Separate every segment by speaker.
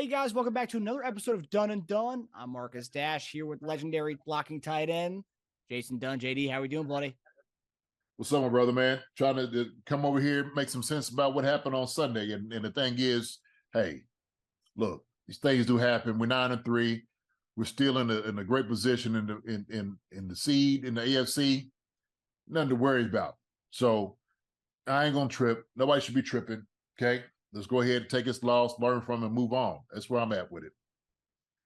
Speaker 1: Hey guys, welcome back to another episode of Dunn and Dunn. I'm Marcus Dash here with legendary blocking tight end Jason Dunn. JD, how we doing, buddy?
Speaker 2: What's up, my brother, man? Trying to come over here, make some sense about what happened on Sunday. And the thing is, hey, look, these things do happen. We're 9-3. We're still in a great position in the seed in the AFC. Nothing to worry about. So I ain't gonna trip. Nobody should be tripping. Okay, let's go ahead and take this loss, learn from it, and move on. That's where I'm at with it.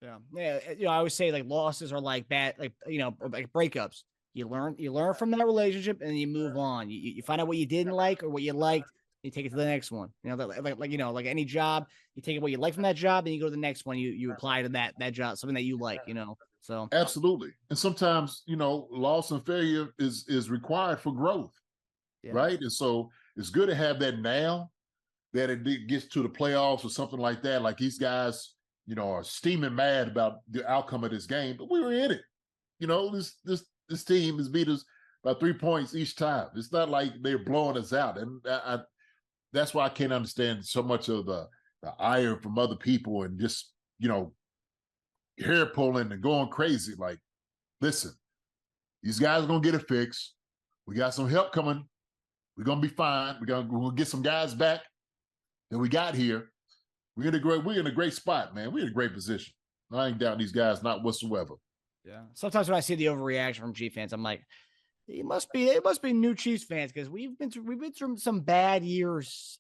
Speaker 1: Yeah. I always say like losses are like bad, like like breakups. You learn from that relationship, and then you move on. You find out what you didn't like or what you liked. You take it to the next one. Like any job, you take what you like from that job, and you go to the next one. You apply to that job, something that you like. So
Speaker 2: Absolutely. And sometimes, loss and failure is required for growth,
Speaker 1: yeah.
Speaker 2: right? And so it's good to have that now that it gets to the playoffs or something like that. Like these guys, are steaming mad about the outcome of this game, but we were in it. This team has beat us by 3 points each time. It's not like they're blowing us out. And that's why I can't understand so much of the ire from other people and just, hair pulling and going crazy. Like, listen, these guys are going to get it fixed. We got some help coming. We're going to be fine. We're going to get some guys back that we got here. We're in a great spot, man. We're in a great position. I ain't doubting these guys, not whatsoever.
Speaker 1: Yeah. Sometimes when I see the overreaction from Chiefs fans, I'm like, it must be new Chiefs fans because we've been through some bad years.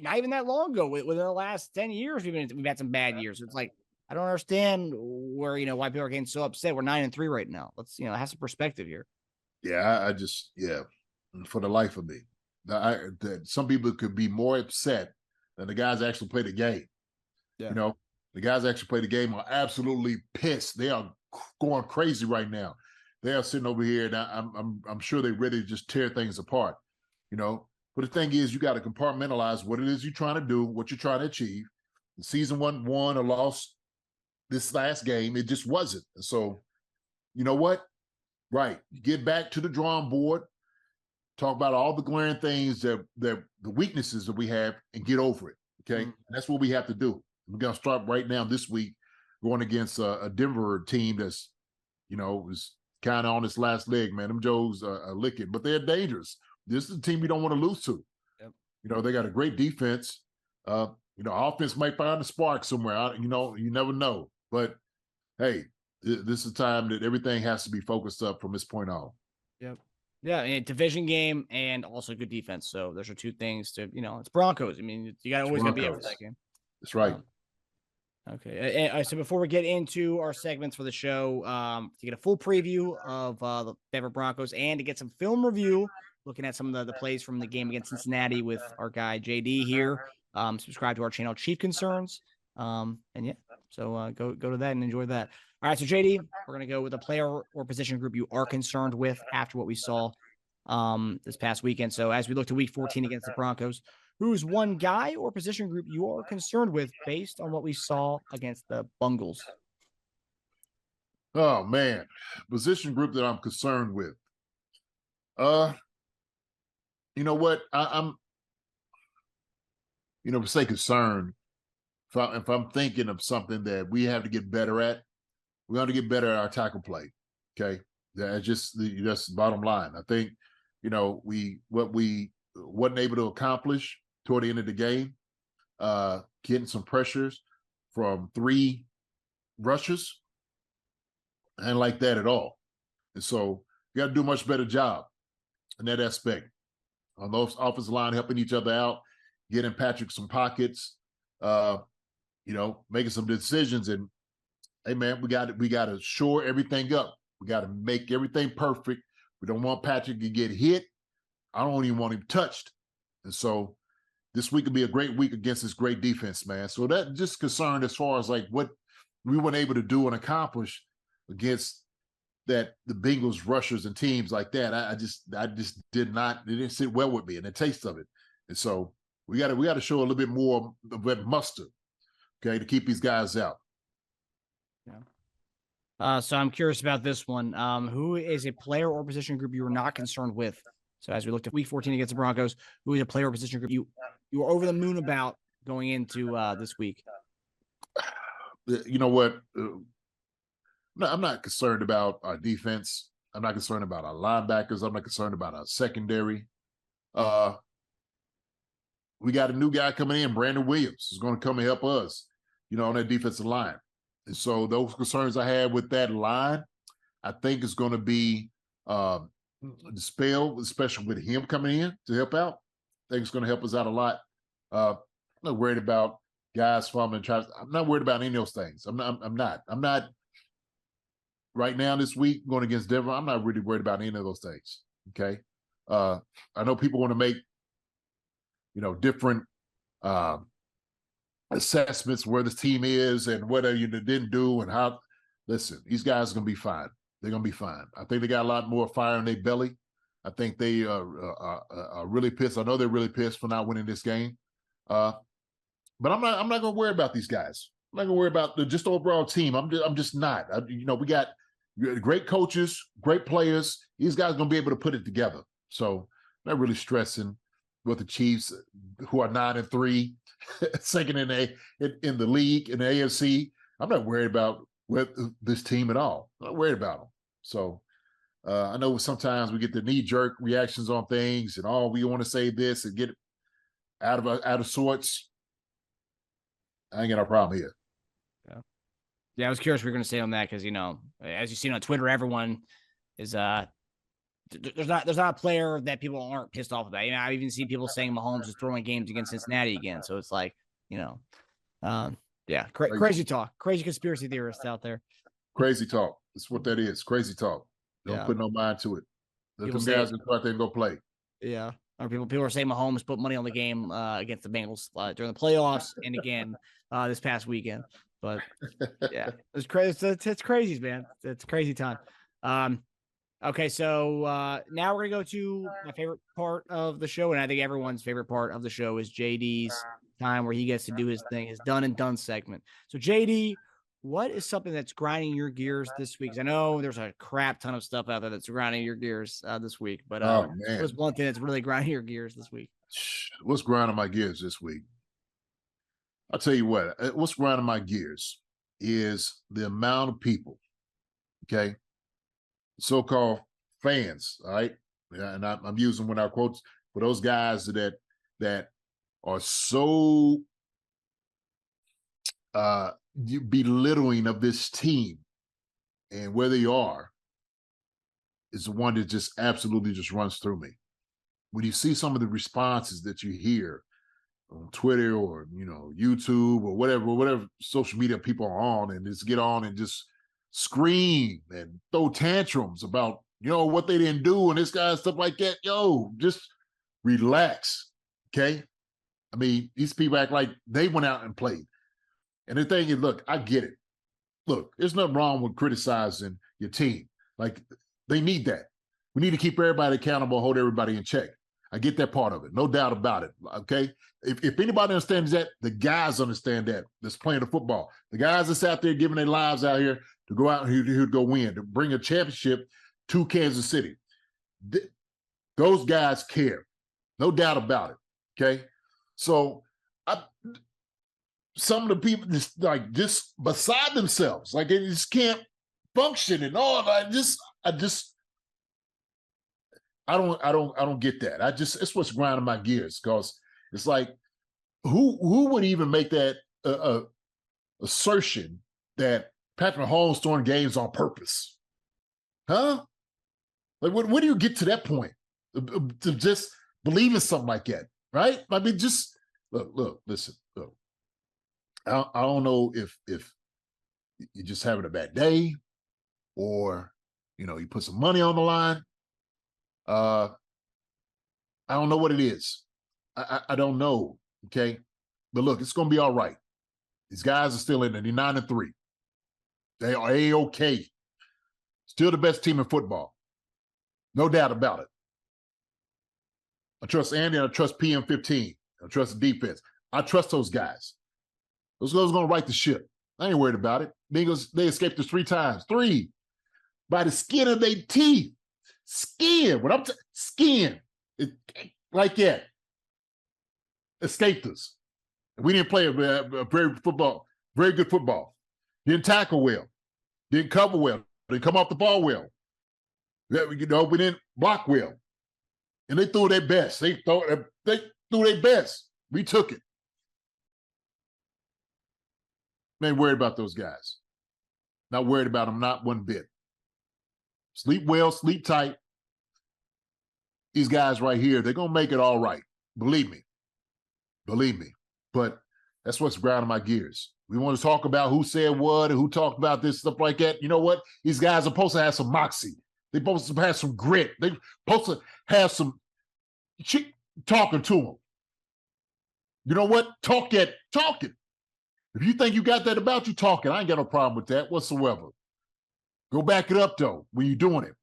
Speaker 1: Not even that long ago. Within the last 10 years, we've had some bad years. It's like I don't understand where why people are getting so upset. We're 9-3 right now. Let's have some perspective here.
Speaker 2: Yeah, for the life of me, some people could be more upset than the guys that actually play the game.
Speaker 1: Yeah.
Speaker 2: The guys that actually play the game are absolutely pissed. They are going crazy right now. They are sitting over here, and I'm sure they're ready to just tear things apart. But the thing is, you got to compartmentalize what it is you're trying to do, what you're trying to achieve. The season won or lost this last game. It just wasn't. And so, you know what? Right. Get back to the drawing board. Talk about all the glaring things that the weaknesses that we have and get over it. Okay. Mm-hmm. That's what we have to do. We're going to start right now this week going against a Denver team that's, is kind of on its last leg, man. Them Joes are licking, but they're dangerous. This is a team we don't want to lose to. Yep. They got a great defense. Offense might find a spark somewhere. You never know. But, hey, this is a time that everything has to be focused up from this point on.
Speaker 1: Yep. Yeah, and division game and also good defense. So those are two things to, it's Broncos. I mean, you got to always got to be up for that game.
Speaker 2: That's right.
Speaker 1: Okay. So before we get into our segments for the show, to get a full preview of the Denver Broncos and to get some film review, looking at some of the plays from the game against Cincinnati with our guy JD here. Subscribe to our channel, Chief Concerns. So go to that and enjoy that. All right, so JD, we're going to go with a player or position group you are concerned with after what we saw this past weekend. So as we look to week 14 against the Broncos, who's one guy or position group you are concerned with based on what we saw against the Bungles?
Speaker 2: Oh, man. Position group that I'm concerned with. You know what? I'm say concerned, if I'm thinking of something that we have to get better at, we have to get better at our tackle play. Okay. That's the bottom line. I think, what we wasn't able to accomplish toward the end of the game, getting some pressures from 3 rushes, I ain't like that at all. And so you got to do a much better job in that aspect. On those offensive line, helping each other out, getting Patrick some pockets, making some decisions. And hey, man, we got to shore everything up. We got to make everything perfect. We don't want Patrick to get hit. I don't even want him touched. And so this week will be a great week against this great defense, man. So that just concerned as far as like what we weren't able to do and accomplish against the Bengals rushers and teams like that. I just did not, it didn't sit well with me and the taste of it. And so we got to show a little bit more of that mustard, okay, to keep these guys out.
Speaker 1: Yeah. So I'm curious about this one. Who is a player or position group you are not concerned with? So as we looked at week 14 against the Broncos, who is a player or position group you were over the moon about going into this week?
Speaker 2: you know what? No, I'm not concerned about our defense. I'm not concerned about our linebackers. I'm not concerned about our secondary. We got a new guy coming in, Brandon Williams, is going to come and help us, on that defensive line. And so those concerns I had with that line, I think is going to be dispelled, especially with him coming in to help out. I think it's going to help us out a lot. I'm not worried about guys fumbling. I'm not worried about any of those things. I'm not right now this week going against Denver. I'm not really worried about any of those things. Okay. I know people want to make, different assessments where this team is and what you didn't do and how. Listen, these guys are going to be fine. They're going to be fine. I think they got a lot more fire in their belly. I think they are really pissed. I know they're really pissed for not winning this game. But I'm not going to worry about these guys. I'm not going to worry about just the overall team. I'm just not. We got great coaches, great players. These guys are going to be able to put it together. So I'm not really stressing with the Chiefs, who are 9-3, second in the league in the AFC. I'm not worried about this team at all. I'm not worried about them. So I know sometimes we get the knee-jerk reactions on things, and we want to say this and get out of sorts. I ain't got no problem here.
Speaker 1: Yeah, I was curious what you were going to say on that because, as you see on Twitter, everyone is there's not a player that people aren't pissed off about. I've even seen people saying Mahomes is throwing games against Cincinnati again. So it's like, crazy talk, crazy conspiracy theorists out there.
Speaker 2: Crazy talk. That's what that is. Crazy talk. Don't put no mind to it. Let them guys go out there and go play.
Speaker 1: Yeah. Or people are saying Mahomes put money on the game against the Bengals during the playoffs and again this past weekend. But yeah, it's crazy. It's crazy, man. It's a crazy time. Okay, so now we're gonna go to my favorite part of the show, and I think everyone's favorite part of the show is JD's time where he gets to do his thing, his Dunn and Dunn segment. So JD, what is something that's grinding your gears this week? 'Cause I know there's a crap ton of stuff out there that's grinding your gears this week, but what's one thing that's really grinding your gears this week?
Speaker 2: What's grinding my gears this week? I'll tell you what. What's grinding my gears is the amount of people, okay, so-called fans, all right? And I'm using one of our quotes for those guys that are so belittling of this team and where they are is the one that just absolutely just runs through me. When you see some of the responses that you hear on Twitter or YouTube or whatever social media people are on, and just get on and just scream and throw tantrums about what they didn't do and this guy and stuff like that. Just relax, okay? I mean, these people act like they went out and played. And the thing is, look, I get it. Look, there's nothing wrong with criticizing your team. Like, they need that. We need to keep everybody accountable, hold everybody in check. I get that part of it, no doubt about it, okay? If anybody understands that, the guys understand that, that's playing the football. The guys that's out there giving their lives out here to go out and who'd go win, to bring a championship to Kansas City. Those guys care, no doubt about it, okay? So some of the people just beside themselves, like they just can't function and all. I don't get that. It's what's grinding my gears, because it's like, who would even make that assertion that Patrick Mahomes throwing games on purpose? Huh? Like, where do you get to that point to just believe in something like that? Right? I mean, just listen. I don't know if you're just having a bad day, or you put some money on the line. I don't know what it is. I don't know. Okay, but look, it's gonna be all right. These guys are still in there. They're 9-3. They are A-OK. Still the best team in football, no doubt about it. I trust Andy, and I trust PM15. I trust the defense. I trust those guys. Those guys are going to right the ship. I ain't worried about it. Bengals, they escaped us 3 times. 3. By the skin of their teeth. Skin. Skin. Like that. Escaped us. We didn't play a very good football. didn't tackle well, didn't cover well, didn't come off the ball well. We didn't block well. And they threw their best. They threw their best. We took it. Ain't worried about those guys. Not worried about them, not one bit. Sleep well, sleep tight. These guys right here, they're going to make it all right. Believe me. Believe me. But that's what's grinding my gears. We want to talk about who said what and who talked about this, stuff like that. You know what? These guys are supposed to have some moxie. They're supposed to have some grit. They're supposed to have some talking to them. You know what? Talking. If you think you got that about you, talking. I ain't got no problem with that whatsoever. Go back it up, though, when you're doing it.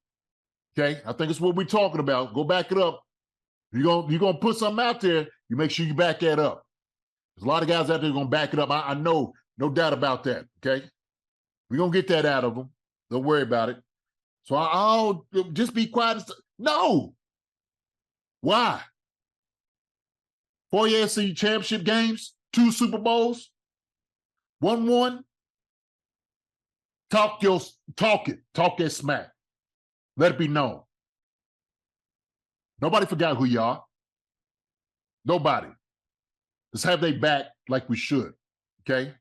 Speaker 2: Okay? I think it's what we're talking about. Go back it up. You're gonna put something out there, you make sure you back that up. There's a lot of guys out there going to back it up. I know, no doubt about that, okay? We're going to get that out of them. Don't worry about it. So I'll just be quiet. No. Why? 4 AFC championship games, 2 Super Bowls, 1-1. Talk that smack. Let it be known. Nobody forgot who you are. Nobody. Let's have their back like we should, okay?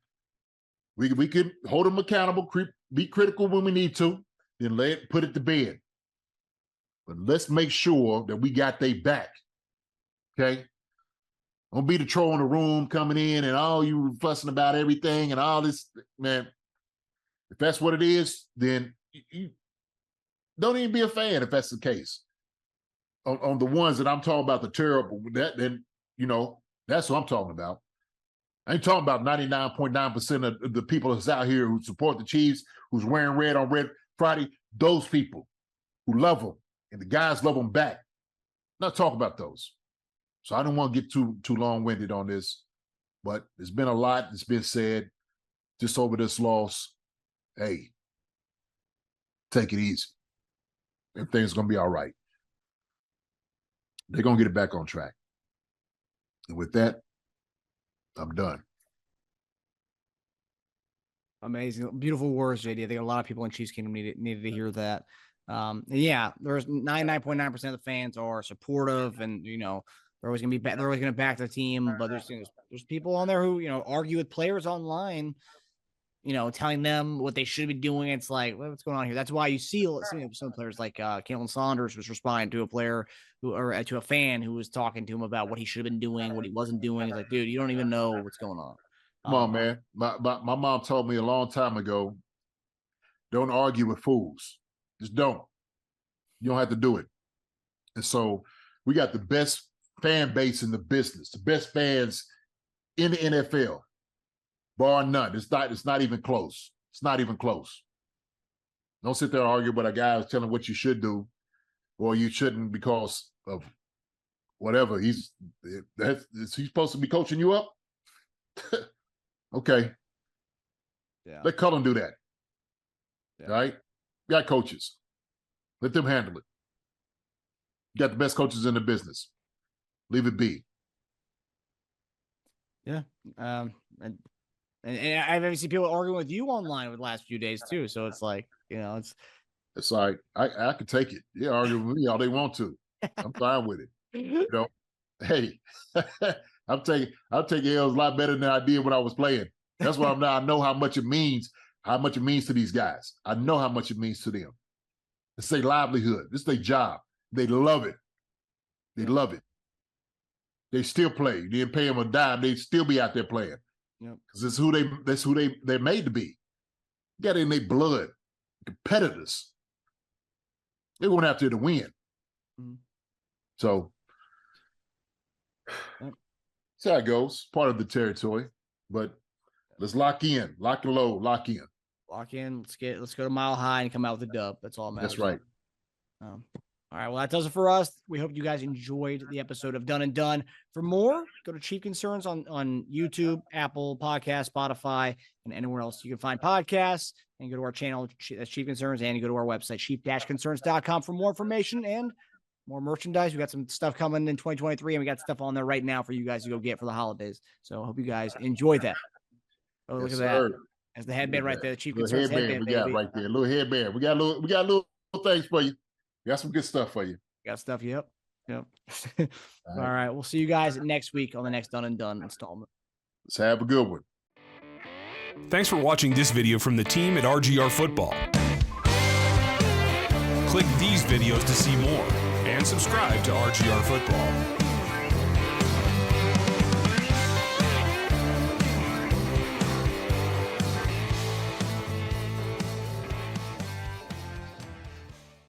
Speaker 2: We can hold them accountable, be critical when we need to, then put it to bed. But let's make sure that we got their back, okay? Don't be the troll in the room coming in and you fussing about everything and all this, man. If that's what it is, then you don't even be a fan if that's the case. On the ones that I'm talking about, the terrible, then, that's what I'm talking about. I ain't talking about 99.9% of the people that's out here who support the Chiefs, who's wearing red on Red Friday, those people who love them, and the guys love them back. I'm not talking about those. So I don't want to get too long-winded on this, but there's been a lot that's been said just over this loss. Hey, take it easy. Everything's going to be all right. They're going to get it back on track. And with that, I'm done.
Speaker 1: Amazing. Beautiful words, JD. I think a lot of people in Chiefs Kingdom needed to hear that. Yeah, there's 99.9% of the fans are supportive, and they're always gonna be they're always gonna back the team. But there's people on there who argue with players online, telling them what they should be doing. It's like, what's going on here? That's why you see some players like Kalen Saunders was responding to a player to a fan who was talking to him about what he should have been doing, what he wasn't doing. It's like, dude, you don't even know what's going on.
Speaker 2: Come on, man. My mom told me a long time ago, don't argue with fools. Just don't. You don't have to do it. And so we got the best fan base in the business, the best fans in the NFL. Bar none. It's not even close. It's not even close. Don't sit there and argue with a guy who's telling what you should do or you shouldn't because of whatever. He's supposed to be coaching you up? Okay.
Speaker 1: Yeah.
Speaker 2: Let Cullen do that.
Speaker 1: Yeah.
Speaker 2: All right? You got coaches. Let them handle it. You got the best coaches in the business. Leave it be.
Speaker 1: Yeah. And I've seen people arguing with you online over the last few days too. So it's like, it's
Speaker 2: like I can take it. Yeah, argue with me all they want to. I'm fine with it. Hey, I'm taking L's a lot better than I did when I was playing. That's why I'm now. I know how much it means to these guys. I know how much it means to them. It's their livelihood. It's their job. They love it. They love it. They still play. You didn't pay them a dime. They still be out there playing. Because that's who they're made to be. You got it in their blood. Competitors. They went out there to win. Mm-hmm. So that's how it goes. Part of the territory. But let's lock in. Lock and load. Lock in.
Speaker 1: Lock in. Let's go to Mile High and come out with a dub. That's all that matters.
Speaker 2: That's right.
Speaker 1: All right, well, that does it for us. We hope you guys enjoyed the episode of Dunn and Dunn. For more, go to Chief Concerns on YouTube, Apple Podcasts, Spotify, and anywhere else you can find podcasts. And go to our channel, that's Chief Concerns, and you go to our website, chief-concerns.com for more information and more merchandise. We got some stuff coming in 2023, and we got stuff on there right now for you guys to go get for the holidays. So I hope you guys enjoy that. Oh, look at that. That's the headband right there. The Chief
Speaker 2: Little
Speaker 1: Concerns
Speaker 2: headband
Speaker 1: headband,
Speaker 2: we got
Speaker 1: baby.
Speaker 2: right there. Little headband. We got little things for you. We got some good stuff for you.
Speaker 1: Got stuff. Yep. All right. We'll see you guys next week on the next Dunn and Dunn installment.
Speaker 2: Let's have a good one.
Speaker 3: Thanks for watching this video from the team at RGR Football. Click these videos to see more and subscribe to RGR Football.